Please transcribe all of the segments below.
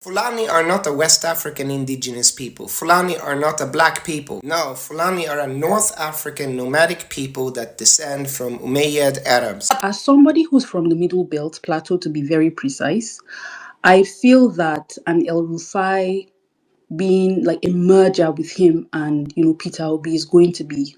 Fulani are not a West African indigenous people. Fulani are not a black people. No, Fulani are a North African nomadic people that descend from Umayyad Arabs. As somebody who's from the Middlebelt plateau, to be very precise, I feel that an Elrufai being like a merger with him and Peter Obi is going to be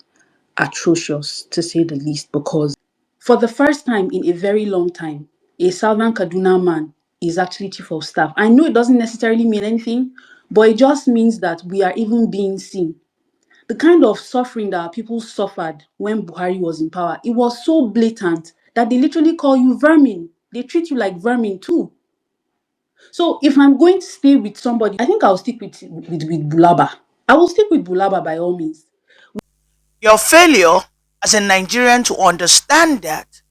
atrocious, to say the least, because for the first time in a very long time, a Southern Kaduna man is actually chief of staff. I know it doesn't necessarily mean anything, but it just means that we are even being seen. The kind of suffering that our people suffered when Buhari was in power, it was so blatant that they literally call you vermin. They treat you like vermin too. So if I'm going to stay with somebody, I think I'll stick with Bulaba. I will stick with Bulaba by all means. Your failure as a Nigerian to understand that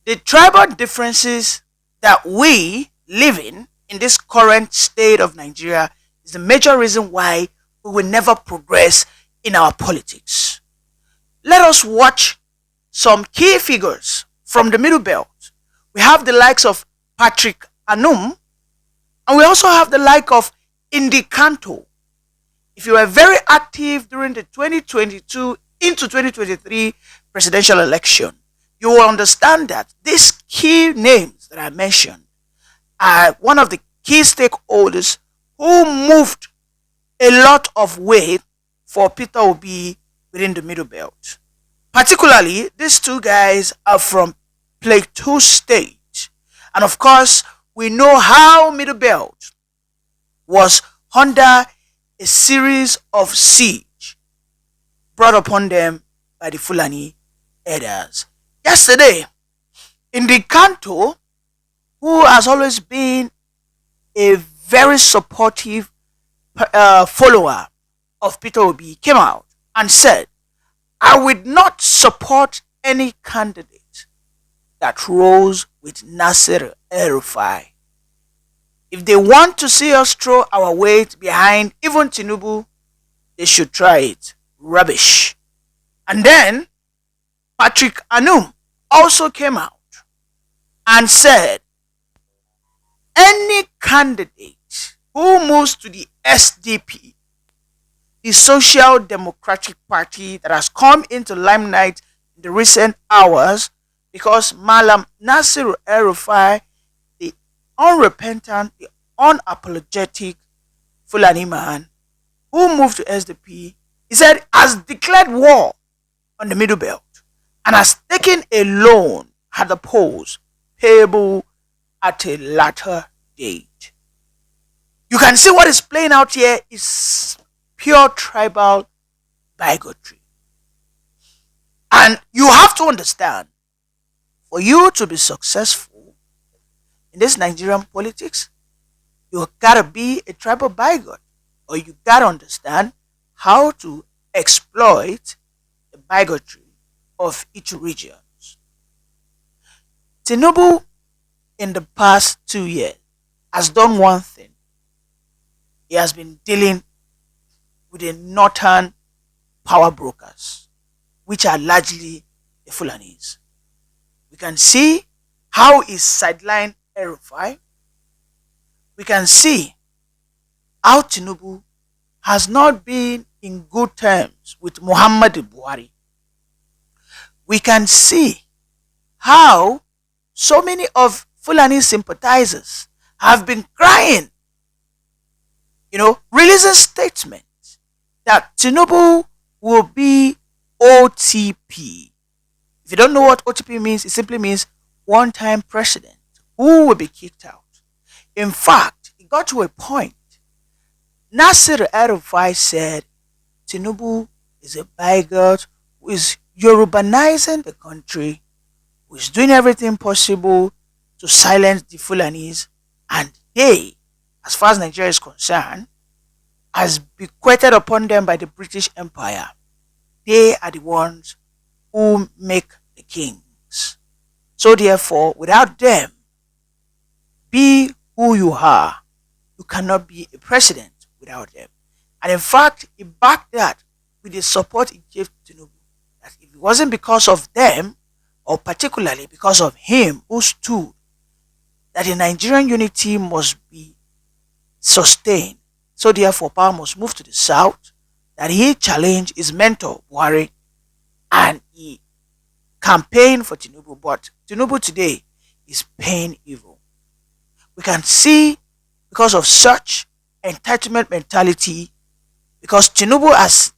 the tribal differences that we live in this current state of Nigeria is the major reason why we will never progress in our politics. Let us watch some key figures from the Middle Belt. We have the likes of Patrick Anum, and we also have the like of Indicanto. If you were very active during the 2022 into 2023 presidential election, you will understand that these key names that I mentioned are one of the key stakeholders who moved a lot of weight for Peter Obi within the Middle Belt. Particularly, these two guys are from Plateau State. And of course, we know how Middle Belt was under a series of siege brought upon them by the Fulani herders. Yesterday, in the Kanto, who has always been a very supportive follower of Peter Obi, came out and said, I would not support any candidate that rose with Nasser Elrufai. If they want to see us throw our weight behind even Tinubu, they should try it. Rubbish. And then Patrick Anum also came out and said, any candidate who moves to the SDP, the Social Democratic Party that has come into limelight in the recent hours because Malam Nasir El-Rufai, the unrepentant, the unapologetic Fulani man who moved to SDP, he said has declared war on the Middle Belt and has taken a loan at the polls payable at a later date. You can see what is playing out here is pure tribal bigotry. And you have to understand, for you to be successful in this Nigerian politics, you gotta be a tribal bigot, or you gotta understand how to exploit the bigotry of each region. Tinubu in the past 2 years has done one thing. He has been dealing with the northern power brokers, which are largely the Fulanis. We can see how he sidelined Elrufai. We can see how Tinubu has not been in good terms with Muhammadu Buhari. We can see how so many of Fulani sympathizers have been crying, releasing statements that Tinubu will be OTP. If you don't know what OTP means, it simply means one-time president who will be kicked out. In fact, it got to a point. Nasir El-Rufai said Tinubu is a bigot who is Yorubanizing the country, who is doing everything possible to silence the Fulanis, and they, as far as Nigeria is concerned, as bequeathed upon them by the British Empire, they are the ones who make the kings. So therefore, without them, be who you are. You cannot be a president without them. And in fact, he backed that with the support he gave to Tinubu. That if it wasn't because of them, or particularly because of him who stood, that the Nigerian unity must be sustain. So therefore, power must move to the south. That he challenged his mentor Buhari and he campaigned for Tinubu. But Tinubu today is paying evil. We can see because of such entitlement mentality, because Tinubu has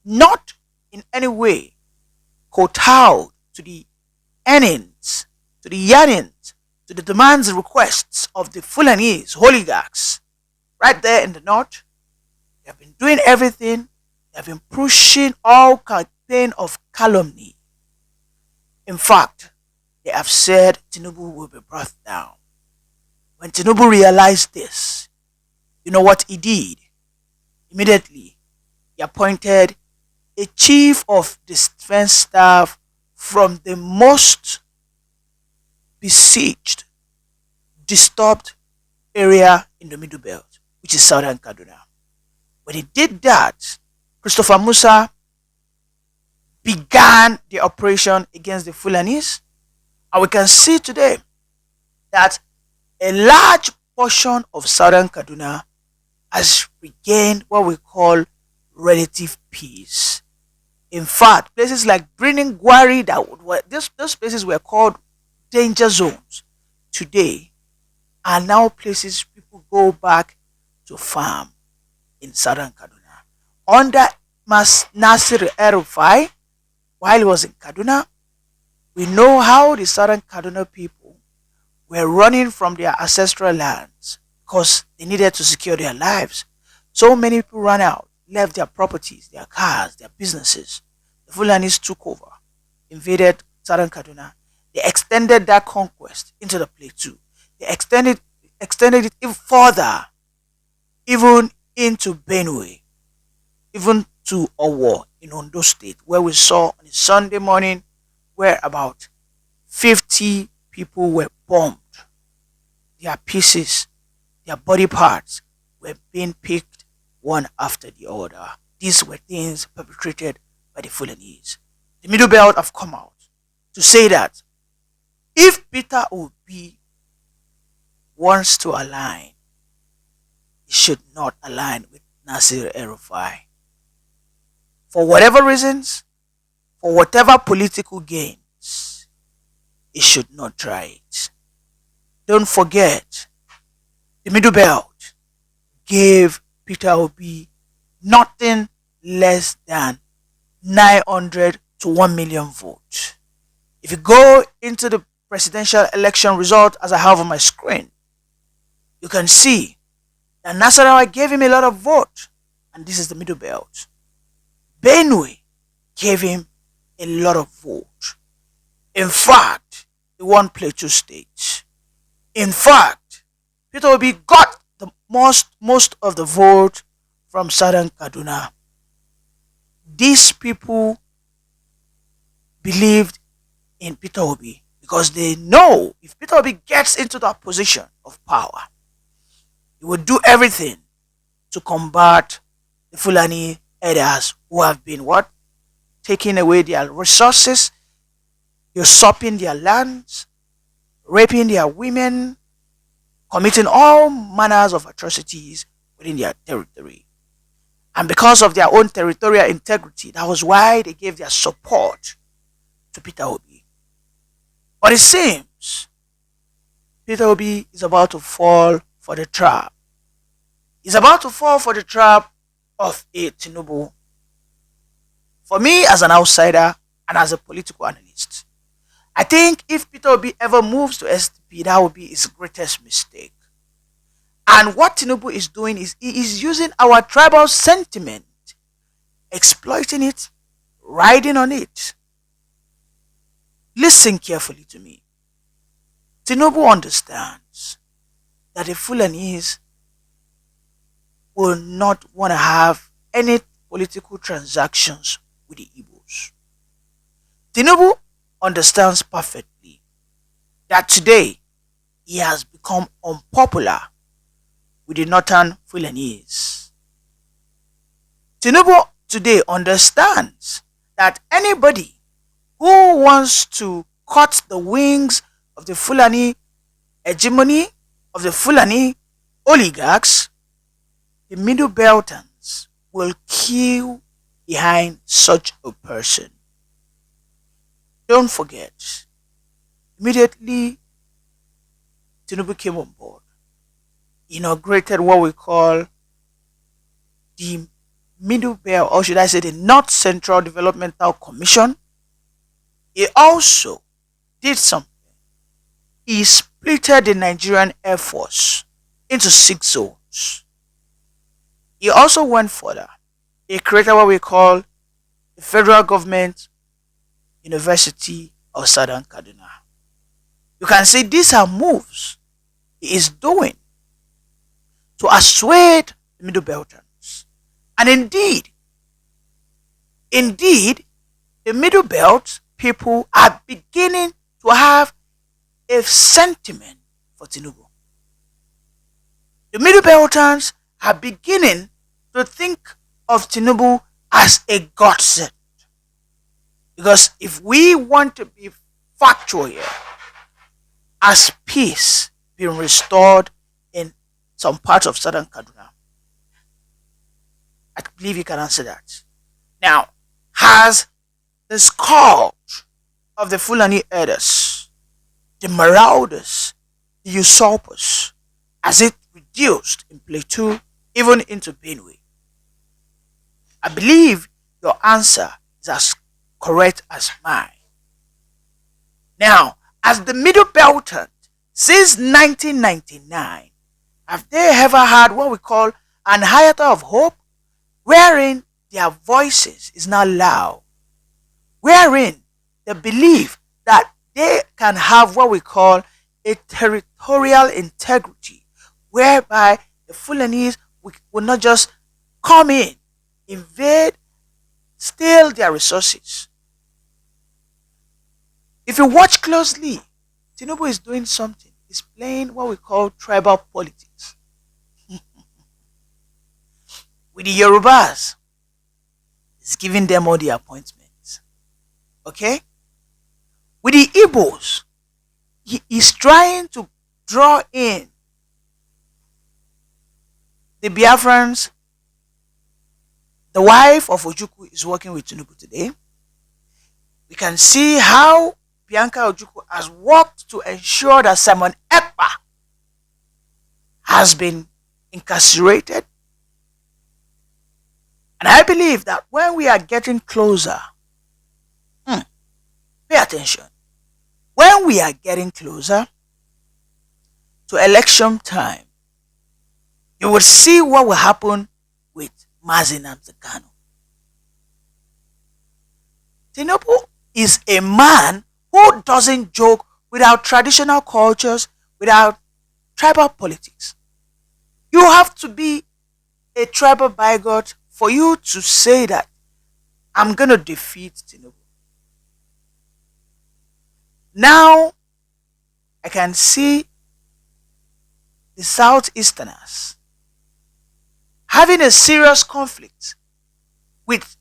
not in any way kowtowed to the earnings, to the yearnings, to the demands and requests of the Fulanese oligarchs right there in the north. They have been doing everything. They have been pushing all campaign of calumny. In fact, they have said Tinubu will be brought down. When Tinubu realized this, you know what he did? Immediately, he appointed a chief of defense staff from the most besieged, disturbed area in the Middlebelt, which is southern Kaduna. When he did that, Christopher Musa began the operation against the Fulanis, and we can see today that a large portion of southern Kaduna has regained what we call relative peace. In fact, places like Brini Gwari, those places were called danger zones today, are now places people go back to farm in southern Kaduna. Under Nasir Elrufai, while he was in Kaduna, we know how the southern Kaduna people were running from their ancestral lands because they needed to secure their lives. So many people ran out, left their properties, their cars, their businesses. The Fulanis took over, invaded southern Kaduna. They extended that conquest into the plateau. They extended it even further, even into Benue, even to Owo in Ondo State, where we saw on a Sunday morning where about 50 people were bombed. Their pieces, their body parts were being picked one after the other. These were things perpetrated by the Fulanese. The Middle Belt have come out to say that if Peter Obi wants to align, he should not align with Nasir Elrufai. For whatever reasons, for whatever political gains, he should not try it. Don't forget, the Middle Belt gave Peter Obi nothing less than 900 to 1 million votes. If you go into the presidential election result as I have on my screen, you can see that Nasarawa gave him a lot of votes, and this is the Middle Belt. Benue gave him a lot of votes. In fact, he won Plateau State. In fact, Peter Obi got the most of the vote from southern Kaduna. These people believed in Peter Obi because they know if Peter Obi gets into that position of power, he will do everything to combat the Fulani herders who have been what? Taking away their resources, usurping their lands, raping their women, committing all manners of atrocities within their territory. And because of their own territorial integrity, that was why they gave their support to Peter Obi. But it seems Peter Obi is about to fall for the trap. He's about to fall for the trap of a Tinubu. For me, as an outsider and as a political analyst, I think if Peter Obi ever moves to SDP, that will be his greatest mistake. And what Tinubu is doing is he is using our tribal sentiment, exploiting it, riding on it. Listen carefully to me. Tinubu understands that the Fulanese will not want to have any political transactions with the Igbos. Tinubu understands perfectly that today he has become unpopular with the northern Fulanese. Tinubu today understands that anybody who wants to cut the wings of the Fulani hegemony, of the Fulani oligarchs, the Middle Beltons, will queue behind such a person. Don't forget, immediately Tinubu came on board, inaugurated what we call the Middle Belt, or should I say the North Central Developmental Commission. He also did something. He splitted the Nigerian Air Force into 6 zones. He also went further. He created what we call the Federal Government University of Southern Kaduna. You can see these are moves he is doing to assuage the Middle Beltons. And indeed, the Middle Belt people are beginning to have a sentiment for Tinubu. The Middle Beltons are beginning to think of Tinubu as a godsend. Because if we want to be factual here, has peace been restored in some parts of southern Kaduna? I believe you can answer that. Now, has the scourge of the Fulani herders, the marauders, the usurpers, has it reduced in Plateau, even into Benue? I believe your answer is as correct as mine. Now, as the Middle Beltons, since 1999, have they ever had what we call an iota of hope, wherein their voices is now loud, wherein they believe that they can have what we call a territorial integrity, whereby the Fulanese will not just come in, invade, steal their resources? If you watch closely, Tinubu is doing something. He's playing what we call tribal politics. With the Yorubas, he's giving them all the appointments. Okay? With the Igbos, he is trying to draw in the Biafrans. The wife of Ojukwu is working with Tinubu today. We can see how Bianca Ojukwu has worked to ensure that Simon Ekpa has been incarcerated. And I believe that when we are getting closer, pay attention, when we are getting closer to election time, you will see what will happen with Mazi Nnamdi Kanu. Tinubu is a man who doesn't joke with our traditional cultures, with our tribal politics. You have to be a tribal bigot for you to say that I'm going to defeat Tinubu. Now, I can see the Southeasterners having a serious conflict with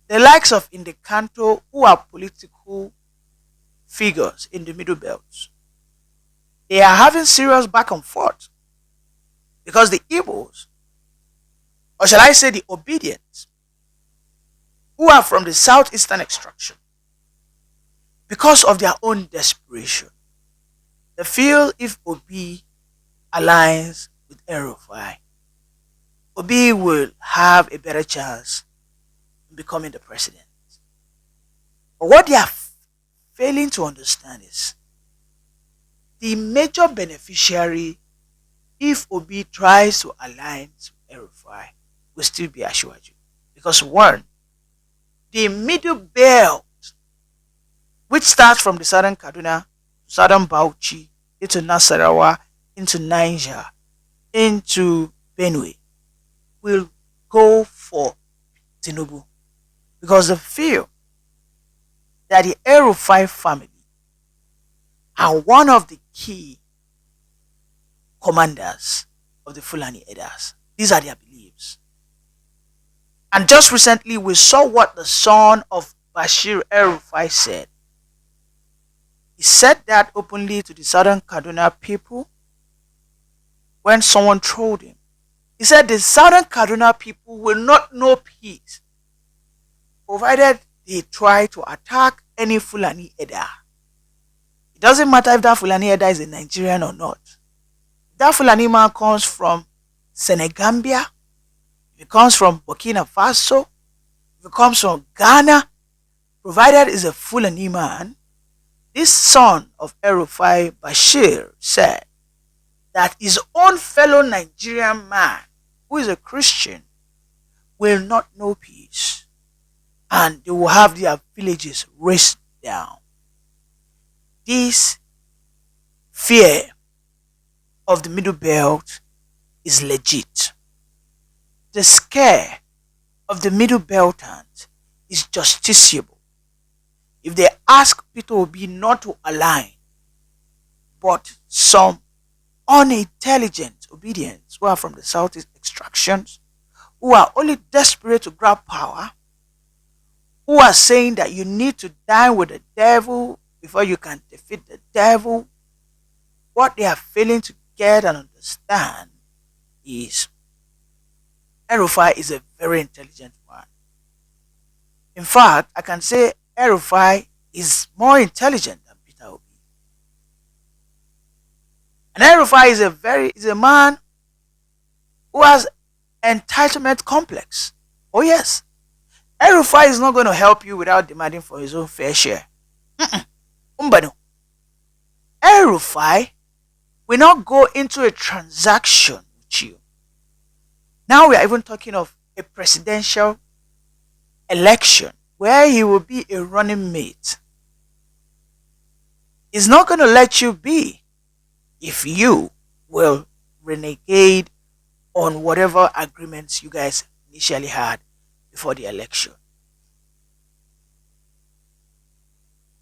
the likes of Indekanto, who are political figures in the Middle Belt. They are having serious back and forth because the Igbos, or shall I say the Obedients, who are from the Southeastern extraction, because of their own desperation, they feel if Obi aligns with Elrufai, Obi will have a better chance in becoming the president. But what they are failing to understand is the major beneficiary, if Obi tries to align to Elrufai, will still be Ashwaju. Because one, the Middle Belt, which starts from the southern Kaduna, southern Bauchi, into Nasarawa, into Niger, into Benue, will go for Tinubu. Because they feel that the Elrufai family are one of the key commanders of the Fulani herders. These are their beliefs. And just recently, we saw what the son of Bashir Elrufai said. He said that openly to the southern Kaduna people when someone trolled him. He said the southern Kaduna people will not know peace provided they try to attack any Fulani Eda. It doesn't matter if that Fulani Eda is a Nigerian or not. That Fulani man comes from Senegambia, if he comes from Burkina Faso, if he comes from Ghana, provided is a Fulani man. This son of Elrufai, Bashir, said that his own fellow Nigerian man, who is a Christian, will not know peace, and they will have their villages razed down. This fear of the Middle Belt is legit. The scare of the Middle Beltans is justiciable. If they ask Peter Obi not to align, but some unintelligent obedience who are from the Southeast extractions, who are only desperate to grab power, who are saying that you need to dine with the devil before you can defeat the devil, what they are failing to get and understand is Elrufai is a very intelligent man. In fact, I can say Elrufai is more intelligent than Peter Obi. And Elrufai is a man who has entitlement complex. Oh yes. Elrufai is not going to help you without demanding for his own fair share. Umbano. Elrufai will not go into a transaction with you. Now we are even talking of a presidential election where he will be a running mate. He's not going to let you be if you will renegade on whatever agreements you guys initially had before the election.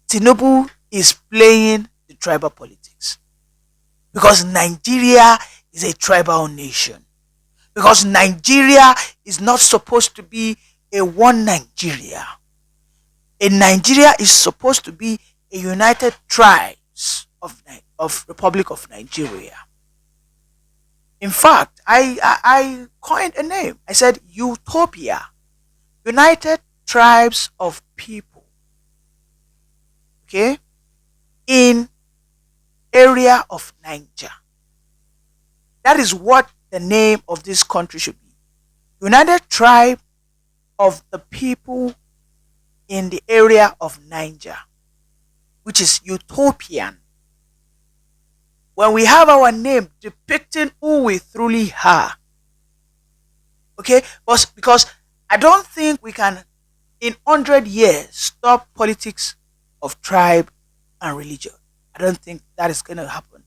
Tinubu is playing the tribal politics because Nigeria is a tribal nation. Because Nigeria is not supposed to be a one Nigeria. A Nigeria is supposed to be a united tribes of Republic of Nigeria. In fact, I coined a name. I said Utopia, United Tribes of People. Okay, in area of Niger. That is what the name of this country should be. United Tribe of the People in the area of Niger, which is utopian. When we have our name depicting who we truly are. Okay? But because I don't think we can, in 100 years, stop politics of tribe and religion. I don't think that is going to happen.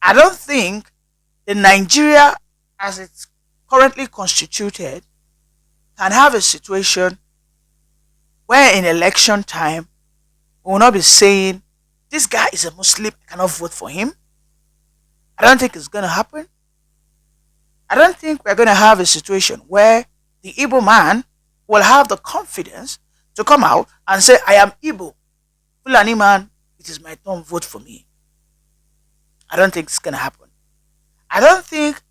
I don't think the Nigeria, as it's currently constituted, can have a situation where in election time, we will not be saying, this guy is a Muslim, I cannot vote for him. I don't think it's going to happen. I don't think we're going to have a situation where the Igbo man will have the confidence to come out and say, I am Igbo. Fulani man, it is my turn, vote for me. I don't think it's going to happen. I don't think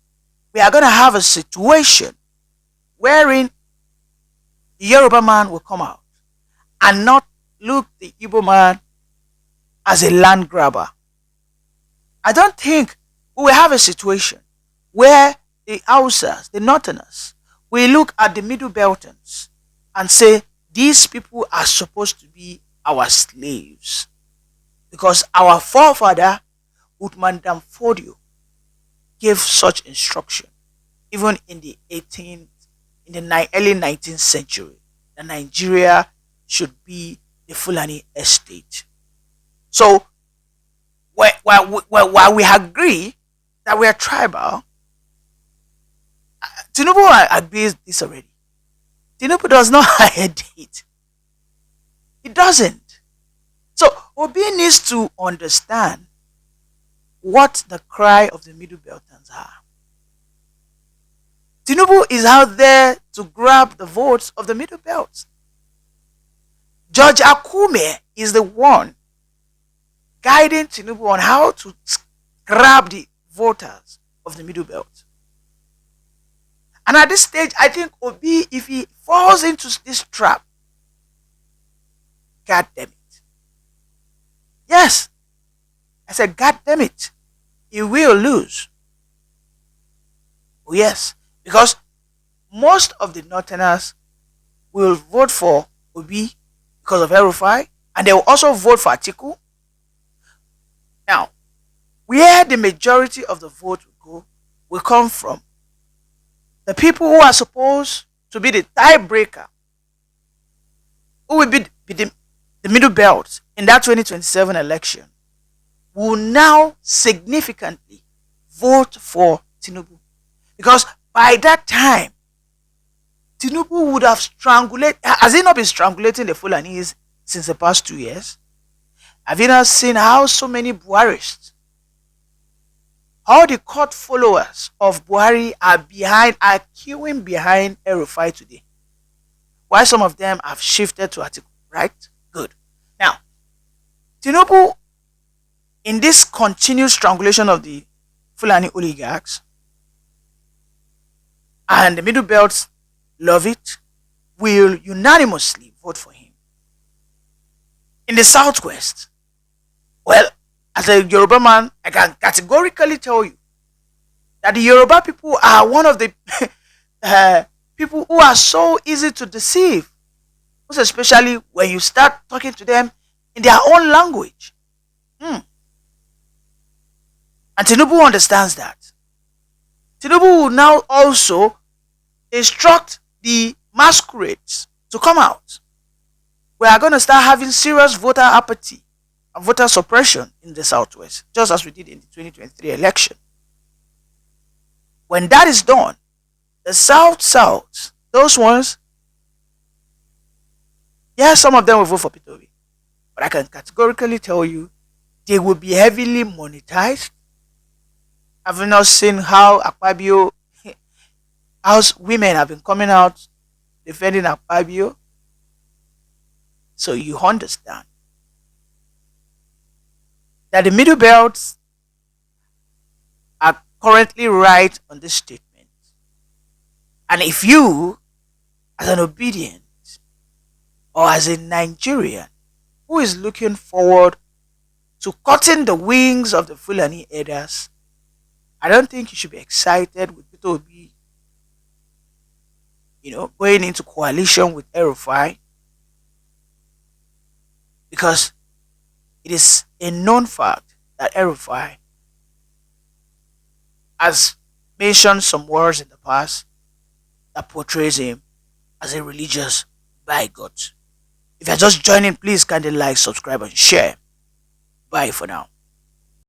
we are going to have a situation wherein the Yoruba man will come out and not look the Igbo man as a land grabber. I don't think we will have a situation where the Hausas, the Northerners, will look at the Middle Beltons and say, these people are supposed to be our slaves. Because our forefather, Uthman Danfodio, gave such instruction, even in the early 19th century, that Nigeria should be the Fulani estate. So, while we agree that we are tribal, Tinubu agrees this already. Tinubu does not hide it. He doesn't. So, Obi needs to understand what the cry of the Middle Beltans are. Tinubu is out there to grab the votes of the Middle Belt. George Akume is the one guiding Tinubu on how to grab the voters of the Middle Belt. And at this stage, I think Obi, if he falls into this trap, God damn it. Yes, I said, God damn it. He will lose. Oh, yes, because most of the Northerners will vote for Obi because of Elrufai, and they will also vote for Atiku. Now, where the majority of the vote will come from the people who are supposed to be the tiebreaker, who will be the Middle Belt in that 2027 election, will now significantly vote for Tinubu. Because by that time, Tinubu would have strangulated. Has he not been strangulating the Fulanese since the past 2 years? Have you not seen how so many Buharists, all the court followers of Buhari are queuing behind Elrufai today? Why some of them have shifted to Atiku, right? Good. Now, Tinubu, in this continued strangulation of the Fulani oligarchs, and the Middle Belts love it, will unanimously vote for him. In the Southwest, well, as a Yoruba man, I can categorically tell you that the Yoruba people are one of the people who are so easy to deceive, most especially when you start talking to them in their own language. And Tinubu understands that. Tinubu will now also instruct the masquerades to come out. We are going to start having serious voter apathy and voter suppression in the Southwest, just as we did in the 2023 election. When that is done, the South, those ones, yes, some of them will vote for Peter Obi, but I can categorically tell you they will be heavily monetized. Have you not seen how Akpabio, how women have been coming out defending Akpabio? So you understand that the Middle Belts are currently right on this statement. And if you, as an obedient or as a Nigerian who is looking forward to cutting the wings of the Fulani herders, I don't think you should be excited with Peter Obi, going into coalition with Elrufai, because it is a known fact that Elrufai has mentioned some words in the past that portrays him as a religious bigot. If you're just joining, please kindly like, subscribe, and share. Bye for now.